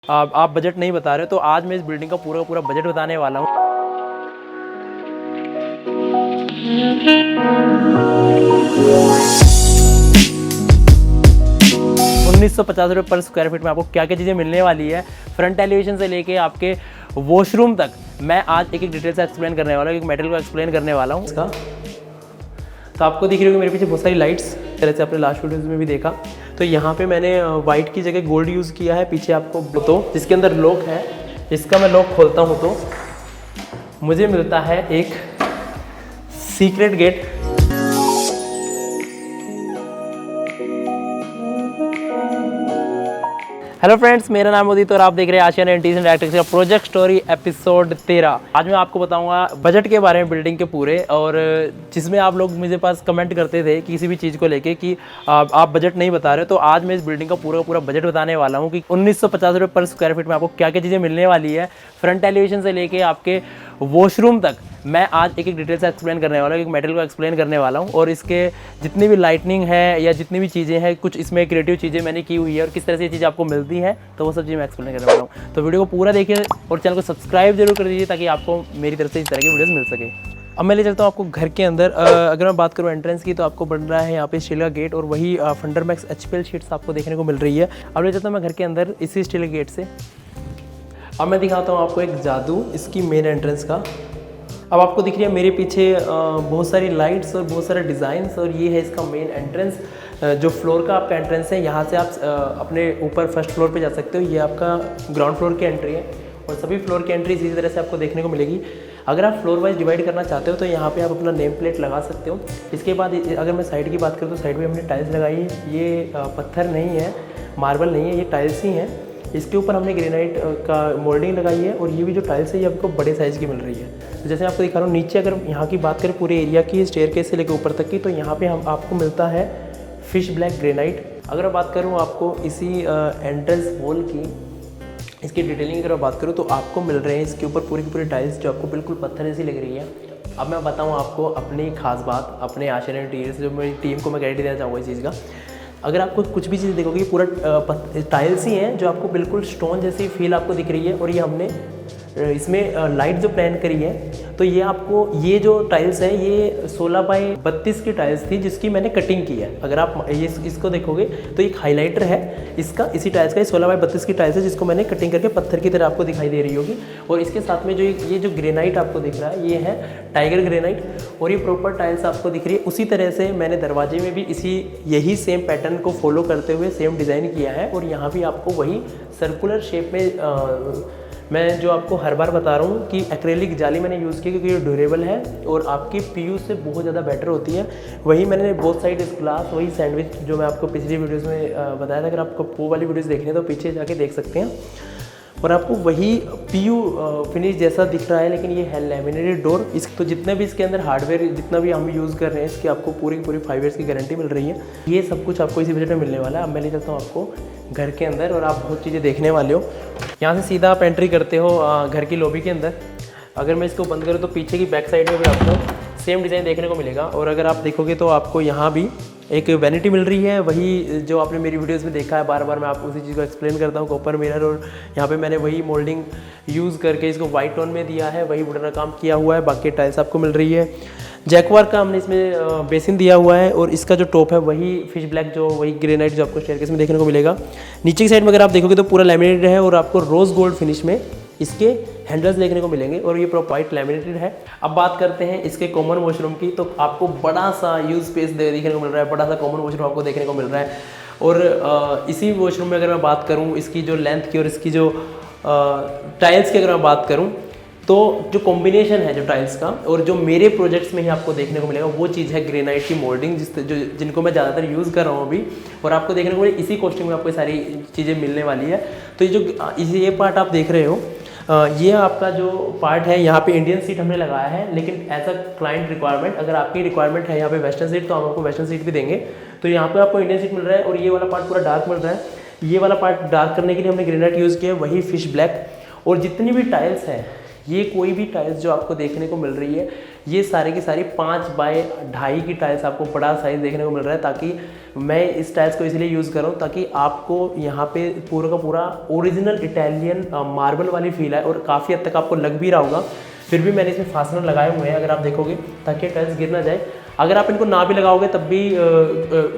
आप बजट नहीं बता रहे हो, तो आज मैं इस बिल्डिंग का पूरा बजट बताने वाला हूँ। ₹1950 पर स्क्वायर फीट में आपको क्या क्या चीज़ें मिलने वाली है, फ्रंट एलिवेशन से लेके आपके वॉशरूम तक मैं आज एक डिटेल से एक्सप्लेन करने वाला हूँ, एक मेटल को एक्सप्लेन करने वाला हूँ इसका। तो आपको दिख रही होगी मेरे पीछे बहुत सारी लाइट्स, तरह से आपने लास्ट वीडियोज़ में भी देखा। तो यहाँ पे मैंने वाइट की जगह गोल्ड यूज़ किया है। पीछे आपको तो जिसके अंदर लॉक है, इसका मैं लॉक खोलता हूँ तो मुझे मिलता है एक सीक्रेट गेट। हेलो फ्रेंड्स, मेरा नाम उदित और आप देख रहे हैं आशियाना इंटीरियर डायरेक्टर का प्रोजेक्ट स्टोरी एपिसोड 13। आज मैं आपको बताऊंगा बजट के बारे में बिल्डिंग के पूरे, और जिसमें आप लोग मुझे पास कमेंट करते थे किसी भी चीज़ को लेके कि आप बजट नहीं बता रहे हो, तो आज मैं इस बिल्डिंग का पूरा बजट बताने वाला हूँ कि ₹1950 पर स्क्वायर फीट में आपको क्या क्या चीज़ें मिलने वाली है, फ्रंट एलिवेशन से लेके आपके वॉशरूम तक मैं आज एक डिटेल से एक्सप्लेन करने वाला हूँ, एक मेटल को एक्सप्लेन करने वाला हूँ। और इसके जितनी भी लाइटनिंग है या जितनी भी चीज़ें हैं, कुछ इसमें क्रिएटिव चीज़ें मैंने की हुई है और किस तरह से ये चीज़ आपको मिलती है, तो वो सब चीज़ मैं एक्सप्लेन करने वाला हूँ। तो वीडियो को पूरा देखिए और चैनल को सब्सक्राइब जरूर कर दीजिए ताकि आपको मेरी तरफ से इस तरह की वीडियोज़ मिल सके। अब मैं ले चलता हूँ आपको घर के अंदर। अगर मैं बात करूँ एंट्रेंस की, तो आपको बन रहा है यहाँ पे स्टील का गेट और वही फंडरमैक्स HPL शीट्स आपको देखने को मिल रही है। अब ले चलता हूँ मैं घर के अंदर इसी स्टील के गेट से। अब मैं दिखाता हूँ आपको एक जादू इसकी मेन एंट्रेंस का। अब आपको दिख रही है मेरे पीछे बहुत सारी लाइट्स और बहुत सारे डिज़ाइंस, और ये है इसका मेन एंट्रेंस। जो फ्लोर का आपका एंट्रेंस है, यहाँ से आप अपने ऊपर फर्स्ट फ्लोर पे जा सकते हो। ये आपका ग्राउंड फ्लोर की एंट्री है और सभी फ्लोर की एंट्री इसी तरह से आपको देखने को मिलेगी। अगर आप फ्लोर वाइज डिवाइड करना चाहते हो तो यहाँ पे आप अपना नेम प्लेट लगा सकते हो। इसके बाद अगर मैं साइड की बात करूँ तो साइड में हमने टाइल्स लगाई है। ये पत्थर नहीं है, मार्बल नहीं है, ये टाइल्स ही हैं। इसके ऊपर हमने ग्रेनाइट का मोल्डिंग लगाई है और ये भी जो टाइल्स है ये आपको बड़े साइज़ की मिल रही है। तो जैसे आपको दिखा रहा हूँ नीचे, अगर यहाँ की बात करें पूरे एरिया की स्टेयरकेस से लेकर ऊपर तक की, तो यहाँ पे हम आपको मिलता है फिश ब्लैक ग्रेनाइट। अगर मैं बात करूँ आपको इसी एंट्रेंस वॉल की, इसकी डिटेलिंग अगर बात करूँ, तो आपको मिल रहे हैं इसके ऊपर पूरी की पूरी टाइल्स जो आपको बिल्कुल पत्थर जैसी लग रही है। अब मैं बताऊँ आपको अपनी खास बात, अपने आशियाना इंटीरियर से जो मेरी टीम को मैं गाइड देना चाहूँगा इस चीज़ का। अगर आपको कुछ भी चीज़ देखोगे पूरा टाइल्स ही हैं जो आपको बिल्कुल स्टोन जैसी फील आपको दिख रही है। और ये हमने इसमें लाइट जो प्लान करी है, तो ये आपको ये जो टाइल्स है ये 16 बाई 32 की टाइल्स थी जिसकी मैंने कटिंग की है। अगर आप ये इसको देखोगे तो एक हाइलाइटर है इसका, इसी टाइल्स का 16 बाई 32 की टाइल्स है जिसको मैंने कटिंग करके पत्थर की तरह आपको दिखाई दे रही होगी। और इसके साथ में जो ये जो ग्रेनाइट आपको दिख रहा है ये है टाइगर ग्रेनाइट, और ये प्रॉपर टाइल्स आपको दिख रही है। उसी तरह से मैंने दरवाजे में भी यही सेम पैटर्न को फॉलो करते हुए सेम डिज़ाइन किया है। और यहाँ भी आपको वही सर्कुलर शेप में मैं जो आपको हर बार बता रहा हूँ कि एक्रेलिक जाली मैंने यूज़ की क्योंकि ये ड्यूरेबल है और आपकी PU से बहुत ज़्यादा बेटर होती है। वही मैंने बोथ साइड इस ग्लास, वही सैंडविच जो मैं आपको पिछली वीडियोस में बताया था। अगर आपको वो वाली वीडियोस देखनी है तो पीछे जाके देख सकते हैं। और आपको वही PU फिनिश जैसा दिख रहा है, लेकिन ये है लैमिनेटेड डोर। तो जितने भी इसके अंदर हार्डवेयर जितना भी हम यूज़ कर रहे हैं, इसकी आपको पूरी 5 ईयर्स की गारंटी मिल रही है। ये सब कुछ आपको इसी बजट में मिलने वाला है। अब मैं ले चलता हूँ आपको घर के अंदर और आप बहुत चीज़ें देखने वाले हो। यहाँ से सीधा आप एंट्री करते हो घर की लॉबी के अंदर। अगर मैं इसको बंद करूँ तो पीछे की बैक साइड में भी आपको सेम डिज़ाइन देखने को मिलेगा। और अगर आप देखोगे तो आपको यहाँ भी एक वैनिटी मिल रही है, वही जो आपने मेरी वीडियोस में देखा है। बार बार मैं आपको उसी चीज़ को एक्सप्लेन करता हूँ, कॉपर मिरर। और यहाँ पे मैंने वही मोल्डिंग यूज़ करके इसको वाइट टोन में दिया है, वही वुडन का काम किया हुआ है। बाकी टाइल्स आपको मिल रही है, जैकवार का हमने इसमें बेसिन दिया हुआ है। और इसका जो टॉप है वही फिश ब्लैक, जो वही ग्रेनाइट जो आपको स्टेयरकेस में देखने को मिलेगा। नीचे की साइड में अगर आप देखोगे तो पूरा लैमिनेटेड है और आपको रोज़ गोल्ड फिनिश में इसके हैंडल्स देखने को मिलेंगे और ये पूरा वाइट लैमिनेटेड है। अब बात करते हैं इसके कॉमन वॉशरूम की, तो आपको बड़ा सा यूज स्पेस देखने को मिल रहा है, बड़ा सा कॉमन वॉशरूम आपको देखने को मिल रहा है। और इसी वॉशरूम में अगर मैं बात करूँ इसकी जो लेंथ की और इसकी जो टाइल्स की अगर मैं बात करूँ, तो जो कॉम्बिनेशन है जो टाइल्स का और जो मेरे प्रोजेक्ट्स में ही आपको देखने को मिलेगा वो चीज़ है ग्रेनाइट की मोल्डिंग, जिनको मैं ज़्यादातर यूज़ कर रहा हूँ अभी। और आपको देखने को इसी कॉस्टिंग में आपको सारी चीज़ें मिलने वाली है। तो ये पार्ट आप देख रहे हो, ये आपका जो पार्ट है, यहाँ पे इंडियन सीट हमने लगाया है, लेकिन एज अ क्लाइंट रिक्वायरमेंट, अगर आपकी रिक्वायरमेंट है यहाँ पे वेस्टर्न सीट, तो हम आपको वेस्टर्न सीट भी देंगे। तो यहाँ पे आपको इंडियन सीट मिल रहा है और ये वाला पार्ट पूरा डार्क मिल रहा है। ये वाला पार्ट डार्क करने के लिए हमने ग्रेनाइट यूज़ किया है, वही फिश ब्लैक। और जितनी भी टाइल्स हैं, ये कोई भी टाइल्स जो आपको देखने को मिल रही है, ये सारी की सारी 5 बाय 2.5 की टाइल्स आपको बड़ा साइज़ देखने को मिल रहा है, ताकि मैं इस टाइल्स को इसलिए यूज़ कर रहा हूँ ताकि आपको यहाँ पे पूरा का पूरा ओरिजिनल इटालियन मार्बल वाली फील है, और काफ़ी हद तक आपको लग भी रहा होगा। फिर भी मैंने इसमें फास्टनर लगाए हुए हैं, अगर आप देखोगे, ताकि टाइल्स गिर ना जाए। अगर आप इनको ना भी लगाओगे तब भी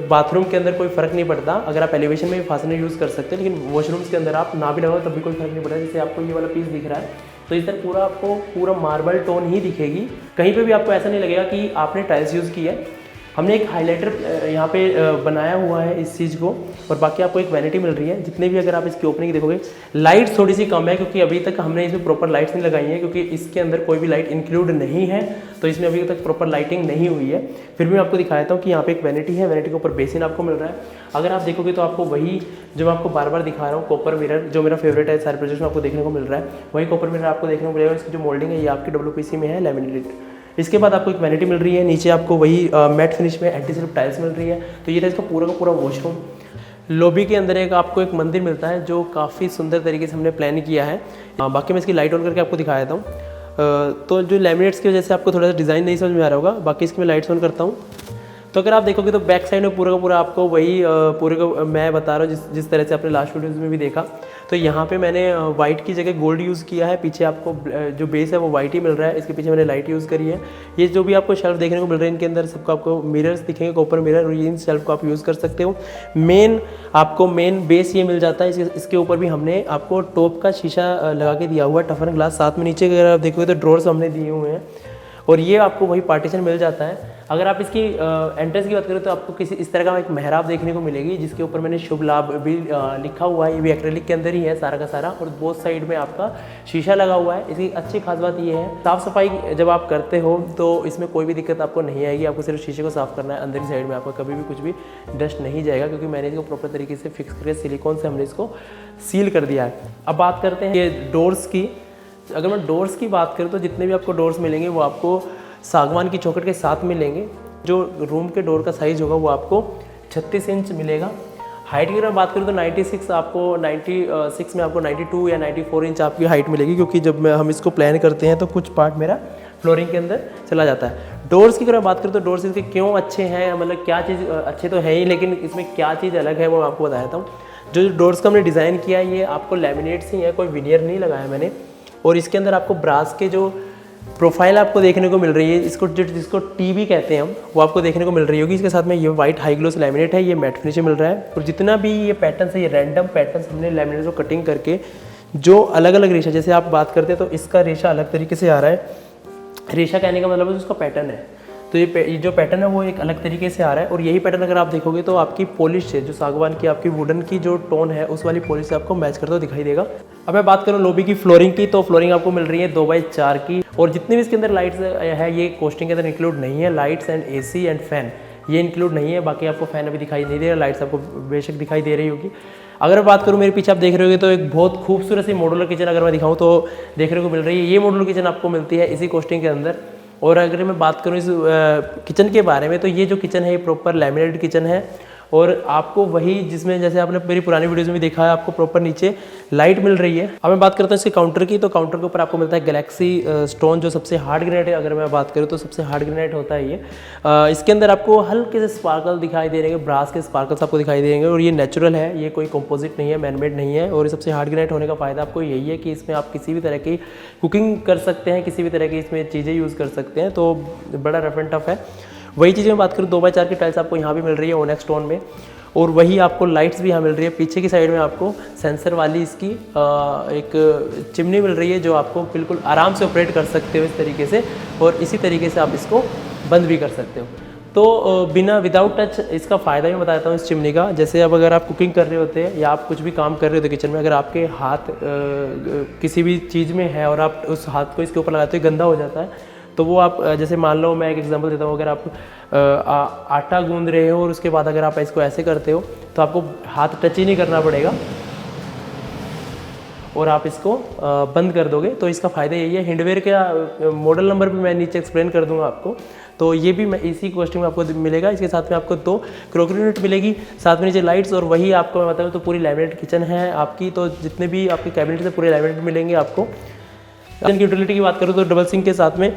बाथरूम के अंदर कोई फ़र्क नहीं पड़ता। अगर आप एलिवेशन में भी फास्टनर यूज़ कर सकते हैं, लेकिन वॉशरूम्स के अंदर आप ना भी लगाओ तब भी कोई फ़र्क नहीं पड़ता। जैसे आपको ये वाला पीस दिख रहा है, तो इस तरह पूरा आपको पूरा मार्बल टोन ही दिखेगी। कहीं पे भी आपको ऐसा नहीं लगेगा कि आपने टाइल्स यूज़ की है। हमने एक हाइलाइटर यहाँ पे बनाया हुआ है इस चीज़ को, और बाकी आपको एक वैनिटी मिल रही है। जितने भी अगर आप इसकी ओपनिंग देखोगे, लाइट थोड़ी सी कम है क्योंकि अभी तक हमने इसमें प्रॉपर लाइट्स नहीं लगाई है, क्योंकि इसके अंदर कोई भी लाइट इंक्लूड नहीं है, तो इसमें अभी तक प्रॉपर लाइटिंग नहीं हुई है। फिर भी मैं आपको दिखाता हूँ कि यहाँ पे एक वैनिटी है, वैनिटी के ऊपर बेसिन आपको मिल रहा है। अगर आप देखोगे तो आपको वही जो मैं आपको बार बार दिखा रहा हूँ, कॉपर मिरर, जो मेरा फेवरेट है सारे प्रोजेक्ट में आपको देखने को मिल रहा है, वही कॉपर मिरर आपको देखने को मिलेगा। इसकी जो मोल्डिंग है ये आपकी WPC में है, लैमिनेटेड। इसके बाद आपको एक वैनिटी मिल रही है, नीचे आपको वही मैट फिनिश में एंटी स्लिप टाइल्स मिल रही है। तो ये था इसका पूरा का पूरा वॉशरूम। लॉबी के अंदर एक आपको एक मंदिर मिलता है जो काफ़ी सुंदर तरीके से हमने प्लान किया है। बाकी मैं इसकी लाइट ऑन करके आपको दिखा देता हूँ। तो जो लैमिनेट्स की वजह से आपको थोड़ा सा डिज़ाइन नहीं समझ में आ रहा होगा, बाकी इसकी मैं लाइट्स ऑन करता हूँ। तो अगर आप देखोगे तो बैक साइड में पूरा का पूरा आपको वही पूरे का मैं बता रहा हूँ जिस तरह से आपने लास्ट वीडियोज़ में भी देखा। तो यहाँ पे मैंने वाइट की जगह गोल्ड यूज़ किया है। पीछे आपको जो बेस है वो वाइट ही मिल रहा है, इसके पीछे मैंने लाइट यूज़ करी है। ये जो भी आपको शेल्फ देखने को मिल रहे हैं, इनके अंदर सबको आपको मिरर्स दिखेंगे, कॉपर मिरर, और ये इन शेल्फ को आप यूज़ कर सकते हो। आपको मेन बेस ये मिल जाता है। इसके ऊपर भी हमने आपको टॉप का शीशा लगा के दिया हुआ है, टफन ग्लास। साथ में नीचे अगर आप देखोगे तो ड्रॉर्स हमने दिए हुए हैं, और ये आपको वही पार्टीशन मिल जाता है। अगर आप इसकी एंट्रेंस की बात करें तो आपको किसी इस तरह का एक मेहराब देखने को मिलेगी, जिसके ऊपर मैंने शुभ लाभ भी लिखा हुआ है। ये भी एक्रेलिक के अंदर ही है सारा का सारा, और बोथ साइड में आपका शीशा लगा हुआ है। इसकी अच्छी खास बात ये है, साफ़ सफाई जब आप करते हो तो इसमें कोई भी दिक्कत आपको नहीं आएगी। आपको सिर्फ शीशे को साफ़ करना है, अंदर की साइड में आपका कभी भी कुछ भी डस्ट नहीं जाएगा, क्योंकि मैंने इसको प्रॉपर तरीके से फिक्स करके सिलिकॉन से हमने इसको सील कर दिया है। अब बात करते हैं ये डोर्स की। अगर मैं डोर्स की बात करूँ तो जितने भी आपको डोर्स मिलेंगे वो आपको सागवान की चौखट के साथ मिलेंगे। जो रूम के डोर का साइज़ होगा वो आपको 36 इंच मिलेगा। हाइट की अगर बात करूँ तो 96 में आपको 92 या 94 इंच आपकी हाइट मिलेगी, क्योंकि जब हम इसको प्लान करते हैं तो कुछ पार्ट मेरा फ्लोरिंग के अंदर चला जाता है। डोर्स की अगर बात करूँ तो डोर्स इसके क्यों अच्छे हैं, मतलब क्या चीज़ अच्छे तो है ही, लेकिन इसमें क्या चीज़ अलग है वो मैं आपको बताता हूँ। जो डोर्स का हमने डिज़ाइन किया है ये आपको लैमिनेट्स ही है, कोई विनियर नहीं लगाया मैंने। और इसके अंदर आपको ब्रास के जो प्रोफाइल आपको देखने को मिल रही है, जिसको टीवी कहते हैं हम, वो आपको देखने को मिल रही होगी। इसके साथ में ये वाइट हाई ग्लोस लैमिनेट है, ये मैट फिनिश मिल रहा है। और जितना भी ये पैटर्न है, ये रैंडम पैटर्न हमने लैमिनेट को कटिंग करके जो अलग अलग रेशा, जैसे आप बात करते हैं तो इसका रेशा अलग तरीके से आ रहा है। रेशा कहने का मतलब है उसका पैटर्न है, तो ये जो पैटर्न है वो एक अलग तरीके से आ रहा है। और यही पैटर्न अगर आप देखोगे तो आपकी पॉलिश से, जो सागवान की आपकी वुडन की जो टोन है उस वाली पॉलिश से आपको मैच करता हुआ दिखाई देगा। अब मैं बात करूँ लॉबी की फ्लोरिंग की, तो फ्लोरिंग आपको मिल रही है 2x4 की, और जितने भी इसके अंदर लाइट्स है ये कॉस्टिंग के अंदर इंक्लूड नहीं है। Lights and AC and fan ये इंक्लूड नहीं है। बाकी आपको फैन अभी दिखाई नहीं दे रहा, लाइट्स आपको बेशक दिखाई दे रही होगी। अगर मैं बात करूँ मेरे पीछे आप देख रहे होगे तो एक बहुत खूबसूरत सी मॉड्यूलर किचन अगर मैं दिखाऊँ तो देखने को मिल रही है। ये मॉड्यूलर किचन आपको मिलती है इसी कॉस्टिंग के अंदर। और अगर मैं बात करूँ इस किचन के बारे में, तो ये जो किचन है ये प्रॉपर लैमिनेटेड किचन है, और आपको वही जिसमें जैसे आपने मेरी पुरानी वीडियोज़ में दिखा है, आपको प्रॉपर नीचे लाइट मिल रही है। अब मैं बात करता हूँ इसके काउंटर की, तो काउंटर के ऊपर आपको मिलता है गैलेक्सी स्टोन, जो सबसे हार्ड ग्रेनाइट है। अगर मैं बात करूँ तो सबसे हार्ड ग्रेनाइट होता है ये। इसके अंदर आपको हल्के से स्पार्कल दिखाई दे रहेंगे, ब्रास के स्पार्कल्स आपको दिखाई देंगे, और ये नेचुरल है, ये कोई कंपोजिट नहीं है, मैनमेड नहीं है। और ये सबसे हार्ड ग्रेनाइट होने का फ़ायदा आपको यही है कि इसमें आप किसी भी तरह की कुकिंग कर सकते हैं, किसी भी तरह की इसमें चीज़ें यूज़ कर सकते हैं, तो बड़ा रफ एंड टफ है। वही चीज़ मैं बात करूँ 2x4 की टाइल्स आपको यहाँ भी मिल रही है ओनेक्स स्टोन में, और वही आपको लाइट्स भी यहाँ मिल रही है। पीछे की साइड में आपको सेंसर वाली इसकी एक चिमनी मिल रही है, जो आपको बिल्कुल आराम से ऑपरेट कर सकते हो इस तरीके से, और इसी तरीके से आप इसको बंद भी कर सकते हो। तो विदाउट टच इसका फ़ायदा भी बता देता हूँ इस चिमनी का। जैसे अब अगर आप कुकिंग कर रहे होते हैं या आप कुछ भी काम कर रहे होते किचन में, अगर आपके हाथ किसी भी चीज़ में है और आप उस हाथ को इसके ऊपर लगाते हो गंदा हो जाता है, तो वो आप जैसे मान लो मैं एक एग्जांपल देता हूँ, अगर आप आटा गूंद रहे हो और उसके बाद अगर आप इसको ऐसे करते हो तो आपको हाथ टच ही नहीं करना पड़ेगा और आप इसको बंद कर दोगे। तो इसका फ़ायदा यही है। हिंडवेयर का मॉडल नंबर भी मैं नीचे एक्सप्लेन कर दूंगा आपको, तो ये भी मैं इसी कॉस्टिंग में आपको मिलेगा। इसके साथ में आपको 2 क्रॉकरी यूनिट मिलेगी, साथ में नीचे लाइट्स, और वही आपको मैं बताऊँ तो पूरी लैमिनेट किचन है आपकी। तो जितने भी आपके कैबिनेट से पूरे लैमिनेट मिलेंगे आपको। किचन की यूटिलिटी की बात करूँ तो डबल सिंक के साथ में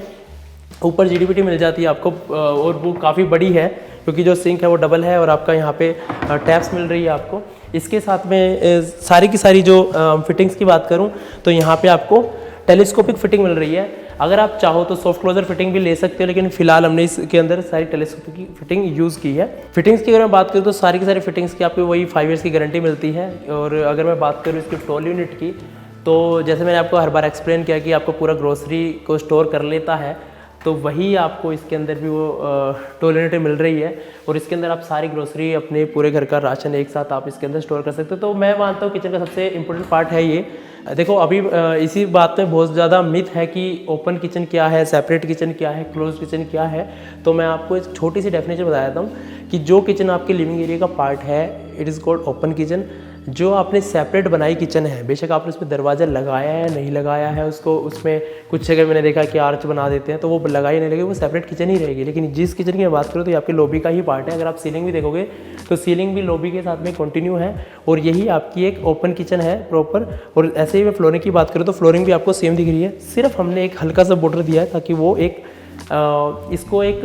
ऊपर जीडीपीटी मिल जाती है आपको और वो काफ़ी बड़ी है क्योंकि जो सिंक है वो डबल है और आपका यहाँ पे टैप्स मिल रही है आपको। इसके साथ में सारी की सारी जो फिटिंग्स की बात करूँ तो यहाँ पे आपको टेलीस्कोपिक फिटिंग मिल रही है। अगर आप चाहो तो सॉफ्ट क्लोजर फिटिंग भी ले सकते हो, लेकिन फिलहाल हमने इसके अंदर सारी टेलीस्कोपिक की फिटिंग यूज़ की है। फिटिंग्स की अगर मैं बात करूँ तो सारी की सारी फिटिंग्स की आपको वही 5 ईयर्स की गारंटी मिलती है। और अगर मैं बात करूँ इसकी टोल यूनिट की, तो जैसे मैंने आपको हर बार एक्सप्लेन किया कि आपको पूरा ग्रोसरी को स्टोर कर लेता है, तो वही आपको इसके अंदर भी वो टोल यूनिट मिल रही है। और इसके अंदर आप सारी ग्रोसरी अपने पूरे घर का राशन एक साथ आप इसके अंदर स्टोर कर सकते हो। तो मैं मानता हूँ किचन का सबसे इंपॉर्टेंट पार्ट है ये। देखो अभी इसी बात में बहुत ज़्यादा मिथ है कि ओपन किचन क्या है, सेपरेट किचन क्या है, क्लोज किचन क्या है। तो मैं आपको एक छोटी सी डेफिनेशन बता देता हूँ कि जो किचन आपके लिविंग एरिया का पार्ट है, it is called open kitchen. जो आपने सेपरेट बनाई किचन है, बेशक आपने उसमें दरवाज़ा लगाया है नहीं लगाया है, उसको उसमें कुछ जगह मैंने देखा कि आर्च बना देते हैं, तो वो लगाई नहीं लगेगी, वो सेपरेट किचन ही रहेगी। लेकिन जिस किचन की मैं बात करूँ तो ये आपके लॉबी का ही पार्ट है। अगर आप सीलिंग भी देखोगे तो सीलिंग भी लॉबी के साथ में कंटिन्यू है और यही आपकी एक ओपन किचन है प्रॉपर। और ऐसे ही मैं फ्लोरिंग की बात करूँ तो फ्लोरिंग भी आपको सेम दिख रही है, सिर्फ हमने एक हल्का सा बॉर्डर दिया है ताकि वो एक इसको एक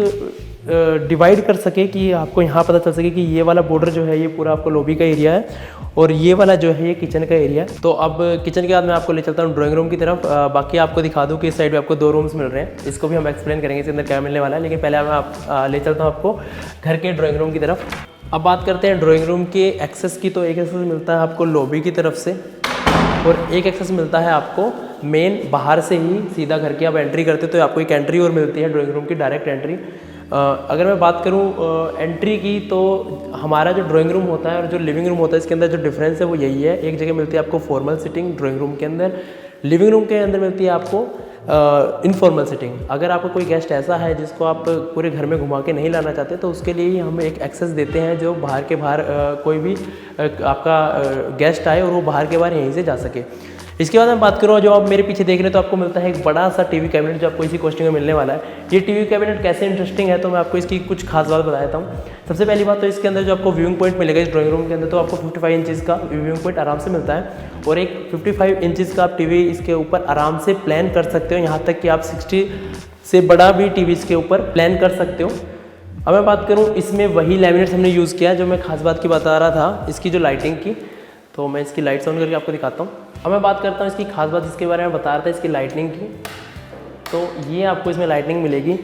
डिवाइड कर सके कि आपको यहाँ पता चल सके कि ये वाला बॉर्डर जो है ये पूरा आपको लॉबी का एरिया है और ये वाला जो है ये किचन का एरिया है। तो अब किचन के बाद मैं आपको ले चलता हूँ ड्राइंग रूम की तरफ। बाकी आपको दिखा दूँ कि इस साइड में आपको 2 रूम्स मिल रहे हैं, इसको भी हम एक्सप्लेन करेंगे इसके अंदर क्या मिलने वाला है। लेकिन पहले मैं ले चलता हूँ आपको घर के ड्राइंग रूम की तरफ। अब बात करते हैं ड्राइंग रूम के एक्सेस की। तो एक एक्सेस मिलता है आपको लॉबी की तरफ से और एक एक्सेस मिलता है आपको मेन बाहर से ही सीधा घर की आप एंट्री करते हो तो आपको एक एंट्री और मिलती है ड्राइंग रूम की, डायरेक्ट एंट्री। अगर मैं बात करूं एंट्री की, तो हमारा जो ड्राइंग रूम होता है और जो लिविंग रूम होता है इसके अंदर जो डिफरेंस है वो यही है। एक जगह मिलती है आपको फॉर्मल सिटिंग ड्राइंग रूम के अंदर, लिविंग रूम के अंदर मिलती है आपको इनफॉर्मल सिटिंग। अगर आपका कोई गेस्ट ऐसा है जिसको आप पूरे घर में घुमा के नहीं लाना चाहते तो उसके लिए ही हम एक एक्सेस देते हैं जो बाहर के बाहर कोई भी आपका गेस्ट आए और वो बाहर के बाहर यहीं से जा सके। इसके बाद मैं बात करूँ जो आप मेरे पीछे देख रहे हैं तो आपको मिलता है एक बड़ा सा टीवी कैबिनेट जो आपको इसी कॉस्टिंग में मिलने वाला है। ये टीवी कैबिनेट कैसे इंटरेस्टिंग है तो मैं आपको इसकी कुछ खास बात बता देता हूँ। सबसे पहली बात तो इसके अंदर जो आपको व्यूइंग पॉइंट मिलेगा इस ड्राइंग रूम के अंदर, तो आपको 55 इंचज़ का व्यूइंग पॉइंट आराम से मिलता है और एक 55 इंचज़ का आप टीवी इसके ऊपर आराम से प्लान कर सकते हो। यहाँ तक कि आप 60 से बड़ा भी टीवी इसके ऊपर प्लान कर सकते हो। अब मैं बात करूँ इसमें वही लैमिनेट्स हमने यूज़ किया जो मैं खास बात की बता रहा था, इसकी जो लाइटिंग की। तो मैं इसकी लाइट्स ऑन करके आपको दिखाता हूँ। अब मैं बात करता हूँ इसकी खास बात जिसके बारे में बता रहा था, इसकी लाइटनिंग की। तो ये आपको इसमें लाइटनिंग मिलेगी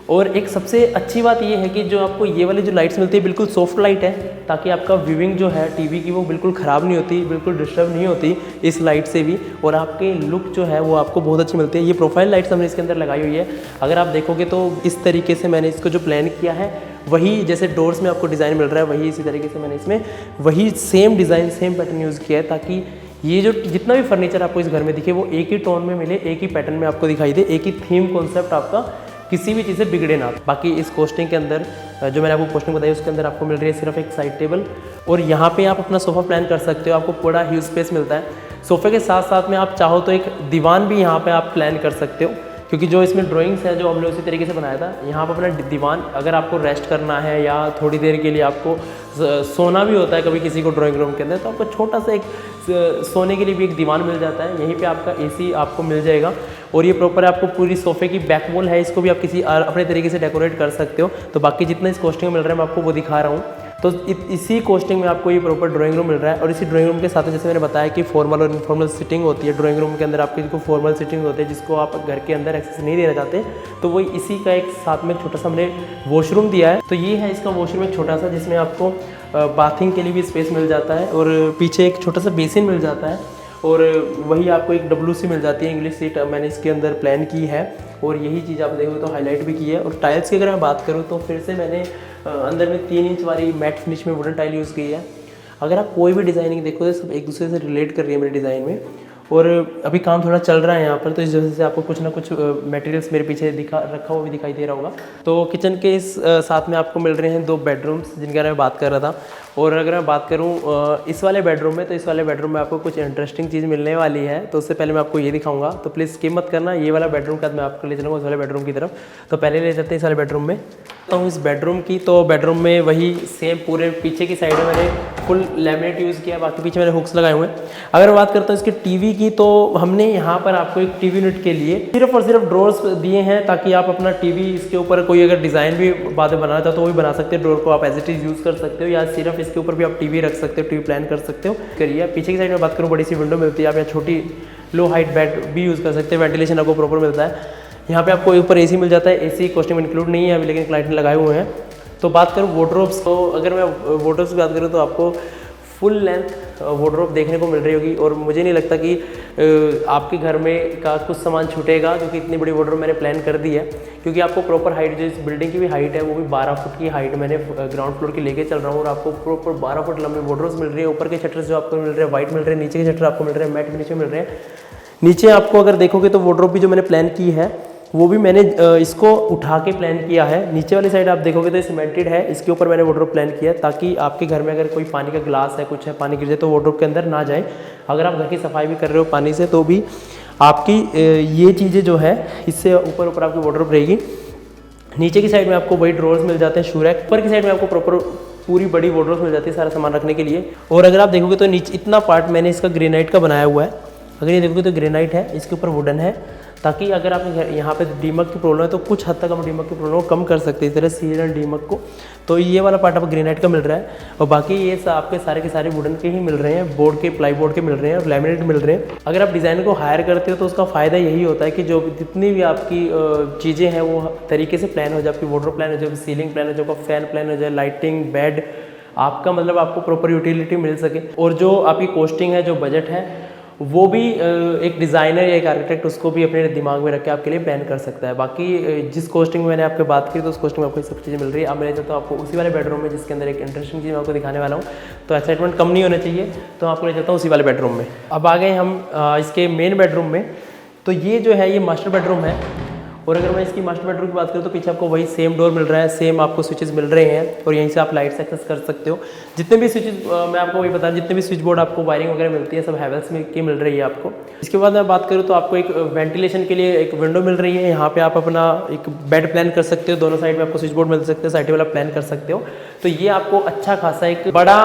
और एक सबसे अच्छी बात ये है कि जो आपको ये वाली जो लाइट्स मिलती है बिल्कुल सॉफ्ट लाइट है, ताकि आपका व्यूइंग जो है टीवी की वो बिल्कुल ख़राब नहीं होती, बिल्कुल डिस्टर्ब नहीं होती इस लाइट से भी। और आपके लुक जो है वो आपको बहुत अच्छी मिलती है। ये प्रोफाइल लाइट्स हमने इसके अंदर लगाई हुई है। अगर आप देखोगे तो इस तरीके से मैंने इसको जो प्लान किया है वही जैसे डोर्स में आपको डिज़ाइन मिल रहा है वही इसी तरीके से मैंने इसमें वही same design same pattern use किया है, ताकि ये जो जितना भी फर्नीचर आपको इस घर में दिखे वो एक ही टोन में मिले, एक ही पैटर्न में आपको दिखाई दे, एक ही थीम कॉन्सेप्ट आपका किसी भी चीज़ से बिगड़े ना। बाकी इस कोस्टिंग के अंदर जो मैंने आपको कोस्टिंग बताई उसके अंदर आपको मिल रही है सिर्फ एक साइड टेबल और यहाँ पे आप अपना सोफ़ा प्लान कर सकते हो। आपको पूरा ह्यूज स्पेस मिलता है। सोफ़े के साथ साथ में आप चाहो तो एक दीवान भी यहाँ पे आप प्लान कर सकते हो, क्योंकि जो इसमें ड्राइंग्स है जो हमने उसी तरीके से बनाया था। यहाँ पर अपना दीवान अगर आपको रेस्ट करना है या थोड़ी देर के लिए आपको सोना भी होता है कभी किसी को ड्राइंग रूम के अंदर, तो आपको छोटा सा एक सोने के लिए भी एक दीवान मिल जाता है। यहीं पे आपका एसी आपको मिल जाएगा और ये प्रॉपर आपको पूरी सोफ़े की बैक वॉल है, इसको भी आप किसी अपने तरीके से डेकोरेट कर सकते हो। तो बाकी जितना इस कॉस्टिंग में मिल रहा है मैं आपको वो दिखा रहा हूँ। तो इसी कॉस्टिंग में आपको ये प्रॉपर ड्राइंग रूम मिल रहा है और इसी ड्राइंग रूम के साथ जैसे मैंने बताया कि फॉर्मल और इनफॉर्मल सिटिंग होती है ड्राइंग रूम के अंदर। आपकी जो फॉर्मल सिटिंग होती है जिसको आप घर के अंदर एक्सेस नहीं देना चाहते, तो वही इसी का एक साथ में छोटा सा हमने वॉशरूम दिया है। तो ये है इसका वॉशरूम एक छोटा सा, जिसमें आपको बाथिंग के लिए भी स्पेस मिल जाता है और पीछे एक छोटा सा बेसिन मिल जाता है और वही आपको एक WC मिल जाती है, इंग्लिश सीट मैंने इसके अंदर प्लान की है और यही चीज़ आप देखो तो हाईलाइट भी की है। और टाइल्स की अगर मैं बात करूँ तो फिर से मैंने अंदर में 3 इंच वाली मैट फिनिश में वुडन टाइल यूज़ की है। अगर आप कोई भी डिज़ाइनिंग देखो तो सब एक दूसरे से रिलेट कर रही है मेरे डिज़ाइन में। और अभी काम थोड़ा चल रहा है यहाँ पर, तो इस वजह से आपको कुछ ना कुछ मटेरियल्स मेरे पीछे रखा हुआ भी दिखाई दे रहा होगा। तो किचन के इस साथ में आपको मिल रहे हैं 2 बेडरूम्स जिनके बारे में बात कर रहा था। और अगर मैं बात करूं इस वाले बेडरूम में, तो इस वाले बेडरूम में आपको कुछ इंटरेस्टिंग चीज़ मिलने वाली है। तो उससे पहले मैं आपको ये दिखाऊंगा, तो प्लीज़ स्किप मत करना। ये वाला बेडरूम का मैं आपको ले चलूँगा उस वाले बेडरूम की तरफ। तो पहले ले चलते हैं इस वाले बेडरूम में। तो इस बेडरूम की, तो बेडरूम में वही सेम पूरे पीछे की साइड में मैंने फुल लैमिनेट यूज़ किया, बाकी पीछे मैंने हुक्स लगाए हुए हैं। अगर मैं बात करता हूँ इसके टीवी की, तो हमने यहाँ पर आपको एक टीवी यूनिट के लिए सिर्फ और सिर्फ ड्रॉर्स दिए हैं, ताकि आप अपना टीवी इसके ऊपर कोई अगर डिज़ाइन भी बाद में बनाना चाहते हो तो वो भी बना सकते हो। ड्रॉर को आप एज इट इज़ यूज़ कर सकते हो, या सिर्फ इसके ऊपर भी आप टीवी रख सकते हो, टीवी प्लान कर सकते हो। करिए पीछे की साइड में बात करूँ, बड़ी सी विंडो मिलती है, आप यहाँ छोटी लो हाइट बेड भी यूज़ कर सकते हैं, वेंटिलेशन आपको प्रॉपर मिलता है। यहाँ पे आपको ऊपर एसी मिल जाता है, एसी कॉस्ट्यूम इंक्लूड नहीं है अभी, लेकिन क्लाइंट ने लगाए हुए हैं। तो बात करूँ वार्डरोब्स, तो अगर मैं वार्डरोब्स की बात करूँ तो आपको फुल लेंथ वार्डरोब देखने को मिल रही होगी, और मुझे नहीं लगता कि आपके घर में का कुछ सामान छूटेगा, क्योंकि इतनी बड़ी वार्डरोब मैंने प्लान कर दी है। क्योंकि आपको प्रॉपर हाइट, जो इस बिल्डिंग की भी हाइट है वो भी 12 फुट की हाइट मैंने ग्राउंड फ्लोर की लेके चल रहा हूँ, और आपको प्रॉपर 12 फुट लंबे वार्डरोब्स मिल रही है। ऊपर के शटर्स जो आपको मिल रहे हैं वाइट मिल रहे हैं, नीचे के शटर आपको मिल रहे हैं मैट नीचे मिल रहे हैं। नीचे आपको अगर देखोगे तो वार्डरोब भी जो मैंने प्लान की है वो भी मैंने इसको उठा के प्लान किया है। नीचे वाली साइड आप देखोगे तो ये सीमेंटेड है, इसके ऊपर मैंने वार्डरोब प्लान किया है, ताकि आपके घर में अगर कोई पानी का ग्लास है, कुछ है, पानी गिर जाए तो वार्डरोब के अंदर ना जाए। अगर आप घर की सफाई भी कर रहे हो पानी से, तो भी आपकी ये चीज़ें जो है इससे ऊपर ऊपर आपकी वार्डरोब रहेगी। नीचे की साइड में आपको वही ड्रॉर्स मिल जाते हैं, शू रैक। ऊपर की साइड में आपको प्रॉपर पूरी बड़ी वार्डरोब मिल जाती है सारा सामान रखने के लिए। और अगर आप देखोगे तो नीचे इतना पार्ट मैंने इसका ग्रेनाइट का बनाया हुआ है। अगर ये देखोगे तो ग्रेनाइट है, इसके ऊपर वुडन है, ताकि अगर आपके घर यहाँ पे दीमक की प्रॉब्लम है तो कुछ हद तक हम दीमक की प्रॉब्लम को कम कर सकते हैं, इस तरह सील एंड दीमक को। तो ये वाला पार्ट आपको ग्रेनाइट का मिल रहा है, और बाकी ये आपके सारे के सारे वुडन के ही मिल रहे हैं, बोर्ड के, प्लाई बोर्ड के मिल रहे हैं, और लैमिनेट मिल रहे हैं। अगर आप डिज़ाइन को हायर करते हो तो उसका फ़ायदा यही होता है कि जो जितनी भी आपकी चीज़ें हैं वो तरीके से प्लान हो जाए, आपकी वार्डरोब प्लान हो जाए, सीलिंग प्लान हो जाए, फैन प्लान हो जाए, लाइटिंग, बेड, आपका मतलब आपको प्रॉपर यूटिलिटी मिल सके। और जो आपकी कॉस्टिंग है, जो बजट है, वो भी एक डिज़ाइनर या एक आर्किटेक्ट उसको भी अपने दिमाग में रख के आपके लिए प्लान कर सकता है। बाकी जिस कॉस्टिंग में मैंने आपको बात की, तो उस कॉस्टिंग में आपको सब चीज़ें मिल रही है। अब मैं चलता हूँ आपको उसी वाले बेडरूम में, जिसके अंदर एक इंटरेस्टिंग चीज़ मैं आपको दिखाने वाला हूँ, तो एक्साइटमेंट कम नहीं होना चाहिए। तो आपको ले चलता हूँ उसी वाले बेडरूम में। अब आ गए हम इसके मेन बेडरूम में। तो ये जो है ये मास्टर बेडरूम है, और अगर मैं इसकी मास्टर बेडरूम की बात करूँ तो पीछे आपको वही सेम डोर मिल रहा है, सेम आपको स्विचेस मिल रहे हैं, और यहीं से आप लाइट्स एक्सेस कर सकते हो। जितने भी स्विचेस मैं आपको वही बता, जितने भी स्विच बोर्ड आपको वायरिंग वगैरह मिलती है सब हैवेल्स में की मिल रही है आपको। इसके बाद मैं बात करूँ तो आपको एक वेंटिलेशन के लिए एक विंडो मिल रही है। यहाँ पे आप अपना एक बेड प्लान कर सकते हो, दोनों साइड में आपको स्विच बोर्ड मिल सकते हो, साइड वाला प्लान कर सकते हो। तो ये आपको अच्छा खासा एक बड़ा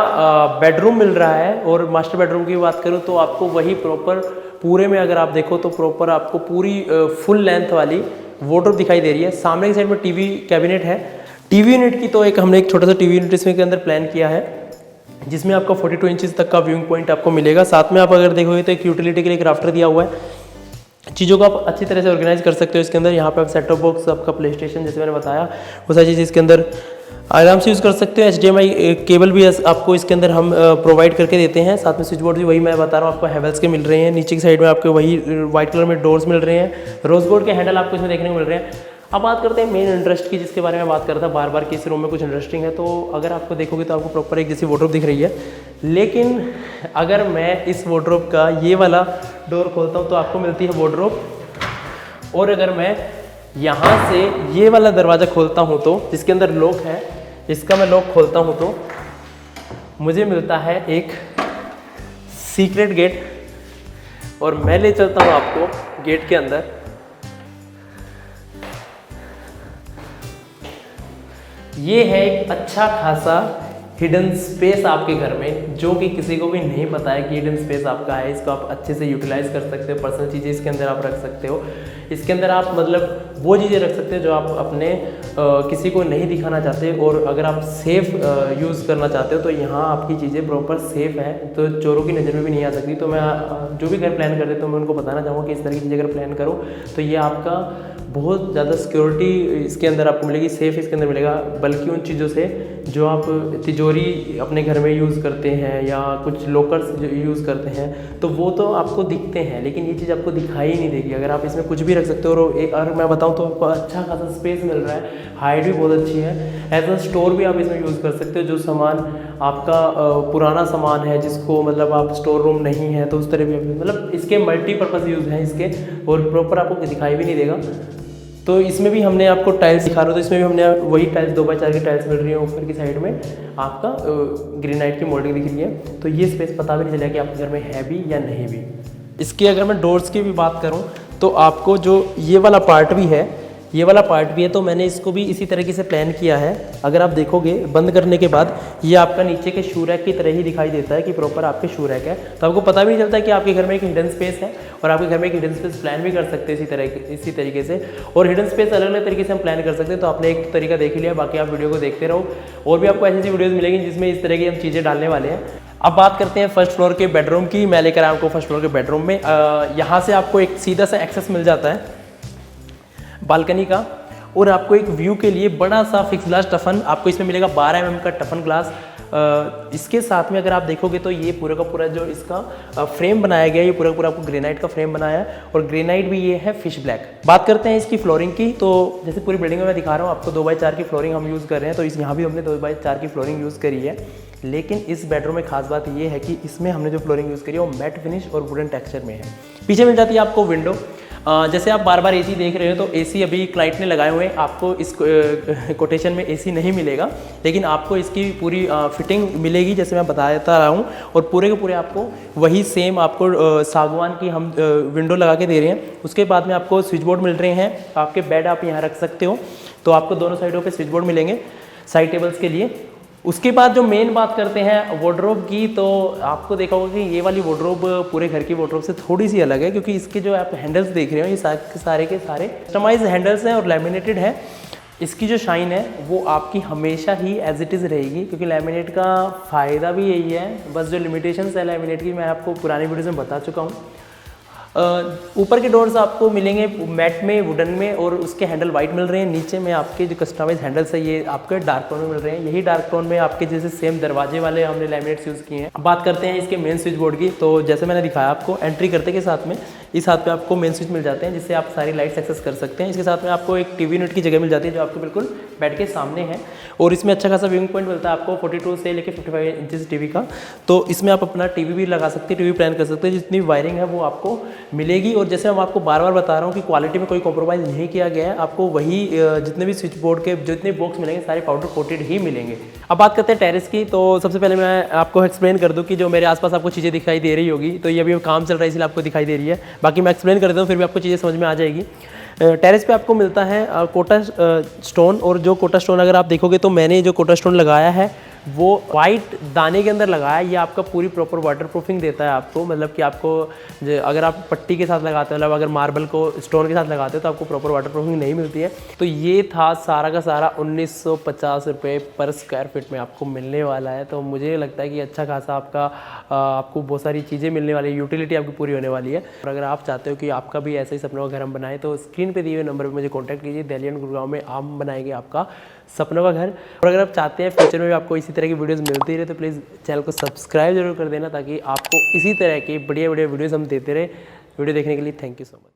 बेडरूम मिल रहा है। और मास्टर बेडरूम की बात करूँ तो आपको वही प्रॉपर पूरे में अगर आप देखो तो प्रॉपर आपको पूरी फुल लेंथ वाली वार्डरोब दिखाई दे रही है। सामने की साइड में टीवी कैबिनेट है। टीवी यूनिट की तो एक हमने एक छोटा सा टीवी यूनिट इसमें के अंदर प्लान किया है, जिसमें आपका 42 इंचेस तक का व्यूइंग पॉइंट आपको मिलेगा। साथ में आप अगर देखोगे तो एक यूटिलिटी के लिए एक राफ्टर दिया हुआ है, चीज़ों को आप अच्छी तरह से ऑर्गेनाइज कर सकते हो इसके अंदर। यहाँ पे आप सेट टॉप बॉक्स, आपका प्ले स्टेशन, जैसे मैंने बताया वो सारी चीज़ इसके अंदर आराम से यूज़ कर सकते हो। HDMI केबल भी आपको इसके अंदर हम प्रोवाइड करके देते हैं। साथ में स्विच बोर्ड भी वही मैं बता रहा हूँ आपको हैवेल्स के मिल रहे हैं। नीचे की साइड में आपको वही व्हाइट कलर में डोर्स मिल रहे हैं, रोज गोल्ड के हैंडल आपको इसमें देखने को मिल रहे हैं। अब बात करते हैं मेन इंटरेस्ट की, जिसके बारे में बात करता बार बार कि इस रूम में कुछ इंटरेस्टिंग है। तो अगर आपको देखोगे तो आपको प्रॉपर एक जैसी वार्डरोब दिख रही है, लेकिन अगर मैं इस वार्डरोब का ये वाला डोर खोलता हूँ तो आपको मिलती है वार्डरोब। और अगर मैं यहाँ से ये वाला दरवाज़ा खोलता हूँ तो जिसके अंदर लॉक है, इसका मैं लॉक खोलता हूँ तो मुझे मिलता है एक सीक्रेट गेट, और मैं ले चलता हूँ आपको गेट के अंदर। ये है एक अच्छा खासा हिडन स्पेस आपके घर में, जो कि किसी को भी नहीं पता है कि हिडन स्पेस आपका है। इसको आप अच्छे से यूटिलाइज कर सकते हो, पर्सनल चीज़ें इसके अंदर आप रख सकते हो। इसके अंदर आप मतलब वो चीज़ें रख सकते हो जो आप अपने किसी को नहीं दिखाना चाहते, और अगर आप सेफ यूज़ करना चाहते हो तो यहाँ आपकी चीज़ें प्रॉपर सेफ है, तो चोरों की नज़र में भी नहीं आ सकती। तो मैं जो भी घर प्लान करते तो मैं उनको बताना चाहूँगा कि इस तरह की चीज़ें अगर प्लान करो तो ये आपका बहुत ज़्यादा सिक्योरिटी इसके अंदर आपको मिलेगी, सेफ इसके अंदर मिलेगा। बल्कि उन चीज़ों से जो आप तिजोरी अपने घर में यूज़ करते हैं या कुछ लॉकर्स जो यूज़ करते हैं, तो वो तो आपको दिखते हैं, लेकिन ये चीज़ आपको दिखाई नहीं देगी। अगर आप इसमें कुछ भी रख सकते हो, और एक और मैं बताऊँ तो आपको अच्छा खासा स्पेस मिल रहा है, हाइट भी बहुत अच्छी है। एज अ स्टोर भी आप इसमें यूज़ कर सकते हो। जो सामान आपका पुराना सामान है, जिसको मतलब आप स्टोर रूम नहीं है, तो उस तरह भी मतलब इसके मल्टीपर्पज़ यूज़ हैं इसके, और प्रॉपर आपको दिखाई भी नहीं देगा। तो इसमें भी हमने आपको टाइल्स दिखा रहा हूँ, तो इसमें भी हमने वही टाइल्स 2x4 की टाइल्स मिल रही है। ऊपर की साइड में आपका ग्रेनाइट की मोल्डिंग दिख रही है। तो ये स्पेस पता भी नहीं चलेगा कि आपके घर में है भी या नहीं भी। इसकी अगर मैं डोर्स की भी बात करूँ तो आपको जो ये वाला पार्ट भी है, ये वाला पार्ट भी है, तो मैंने इसको भी इसी तरीके से प्लान किया है। अगर आप देखोगे बंद करने के बाद ये आपका नीचे के शू रैक की तरह ही दिखाई देता है कि प्रॉपर आपके शू रैक है। तो आपको पता भी नहीं चलता कि आपके घर में एक हिडन स्पेस है, और आपके घर में एक हिडन स्पेस प्लान भी कर सकते हैं इसी तरीके से। और हिडन स्पेस अलग अलग तरीके से हम प्लान कर सकते हैं। तो आपने एक तरीका देख लिया, बाकी आप वीडियो को देखते रहो, और भी आपको ऐसी वीडियोज़ मिलेंगी जिसमें इस तरह की हम चीज़ें डालने वाले हैं। अब बात करते हैं फर्स्ट फ्लोर के बेडरूम की। मैं लेकर आया आपको फर्स्ट फ्लोर के बेडरूम में। यहाँ से आपको एक सीधा सा एक्सेस मिल जाता है बालकनी का, और आपको एक व्यू के लिए बड़ा सा फिक्स ग्लास टफन आपको इसमें मिलेगा, 12 mm का टफन ग्लास। इसके साथ में अगर आप देखोगे तो ये पूरा का पूरा जो इसका फ्रेम बनाया गया है, ये पूरा का पूरा आपको ग्रेनाइट का फ्रेम बनाया है, और ग्रेनाइट भी ये है फिश ब्लैक। बात करते हैं इसकी फ्लोरिंग की। तो जैसे पूरी बिल्डिंग में मैं दिखा रहा हूँ आपको 2x4 की फ्लोरिंग हम यूज़ कर रहे हैं। तो इस यहाँ भी हमने 2x4 की फ्लोरिंग यूज़ करी है। लेकिन इस बेडरूम में खास बात ये है कि इसमें हमने जो फ्लोरिंग यूज़ करी है वो मैट फिनिश और वुडन टेक्सचर में है। पीछे मिल जाती है आपको विंडो। जैसे आप बार बार एसी देख रहे हो, तो एसी अभी क्लाइंट ने लगाए हुए हैं, आपको इस कोटेशन में एसी नहीं मिलेगा, लेकिन आपको इसकी पूरी फिटिंग मिलेगी जैसे मैं बताता रहा हूँ। और पूरे के पूरे आपको वही सेम आपको सागवान की हम विंडो लगा के दे रहे हैं। उसके बाद में आपको स्विच बोर्ड मिल रहे हैं, आपके बेड आप यहाँ रख सकते हो। तो आपको दोनों साइडों पर स्विच बोर्ड मिलेंगे साइड टेबल्स के लिए। उसके बाद जो मेन बात करते हैं वार्डरोब की, तो आपको देखा होगा कि ये वाली वार्डरोब पूरे घर की वार्डरोब से थोड़ी सी अलग है, क्योंकि इसके जो आप हैंडल्स देख रहे हो ये सारे के सारे कस्टमाइज हैंडल्स हैं और लैमिनेटेड है। इसकी जो शाइन है वो आपकी हमेशा ही एज इट इज़ रहेगी, क्योंकि लैमिनेट का फ़ायदा भी यही है। बस जो लिमिटेशंस है लैमिनेट की मैं आपको पुरानी वीडियोज़ में बता चुका हूँ। ऊपर के डोर्स आपको मिलेंगे मैट में, वुडन में, और उसके हैंडल वाइट मिल रहे हैं। नीचे में आपके जो कस्टमाइज हैंडल्स है ये आपके डार्क टोन में मिल रहे हैं। यही डार्क टोन में आपके जैसे सेम दरवाजे वाले हमने लैमिनेट्स यूज़ किए हैं। अब बात करते हैं इसके मेन स्विच बोर्ड की। तो जैसे मैंने दिखाया आपको, एंट्री करते के साथ में इस हाथ पे आपको मेन स्विच मिल जाते हैं, जिससे आप सारी लाइट्स एक्सेस कर सकते हैं। इसके साथ में आपको एक टीवी यूनिट की जगह मिल जाती है जो आपको बिल्कुल बेड के सामने है, और इसमें अच्छा खासा व्यूइंग पॉइंट मिलता है आपको 42 से लेकर 55 इंचेस टीवी का। तो इसमें आप अपना टीवी भी लगा सकते हैं, टीवी प्लान कर सकते हैं। जितनी वायरिंग है वो आपको मिलेगी, और जैसे मैं आपको बार बार बता रहा हूँ कि क्वालिटी में कोई कॉम्प्रोमाइज़ नहीं किया गया है। आपको वही जितने भी स्विच बोर्ड के जितने बॉक्स मिलेंगे सारे पाउडर कोटेड ही मिलेंगे। अब बात करते हैं टेरेस की। तो सबसे पहले मैं आपको एक्सप्लेन कर दूँ कि जो मेरे आसपास आपको चीज़ें दिखाई दे रही होगी, तो ये अभी काम चल रहा है इसलिए आपको दिखाई दे रही है। बाकी मैं एक्सप्लेन कर देता हूँ, फिर भी आपको चीज़ें समझ में आ जाएगी। टेरेस पे आपको मिलता है कोटा स्टोन, और जो कोटा स्टोन अगर आप देखोगे तो मैंने जो कोटा स्टोन लगाया है वो वाइट दाने के अंदर लगाया है। ये आपका पूरी प्रॉपर वाटर प्रूफिंग देता है आपको, मतलब कि आपको अगर आप पट्टी के साथ लगाते हो, मतलब अगर मार्बल को स्टोन के साथ लगाते हो तो आपको प्रॉपर वाटर प्रूफिंग नहीं मिलती है। तो ये था सारा का सारा 1950 रुपये पर स्क्वायर फीट में आपको मिलने वाला है। तो मुझे लगता है कि अच्छा खासा आपको बहुत सारी चीज़ें मिलने वाली है, यूटिलिटी आपकी पूरी होने वाली है। और अगर आप चाहते हो कि आपका भी ऐसा ही सपनों का घर हम बनाएं, तो स्क्रीन पे दिए हुए नंबर पे मुझे कांटेक्ट कीजिए। दिल्ली एंड गुड़गांव में हम बनाएंगे आपका सपनों का घर। और अगर आप चाहते हैं फ्यूचर में भी आपको इसी तरह की वीडियोस मिलती रहे, तो प्लीज़ चैनल को सब्सक्राइब जरूर कर देना, ताकि आपको इसी तरह की बढ़िया बढ़िया वीडियोस हम देते रहे। वीडियो देखने के लिए थैंक यू सो मच।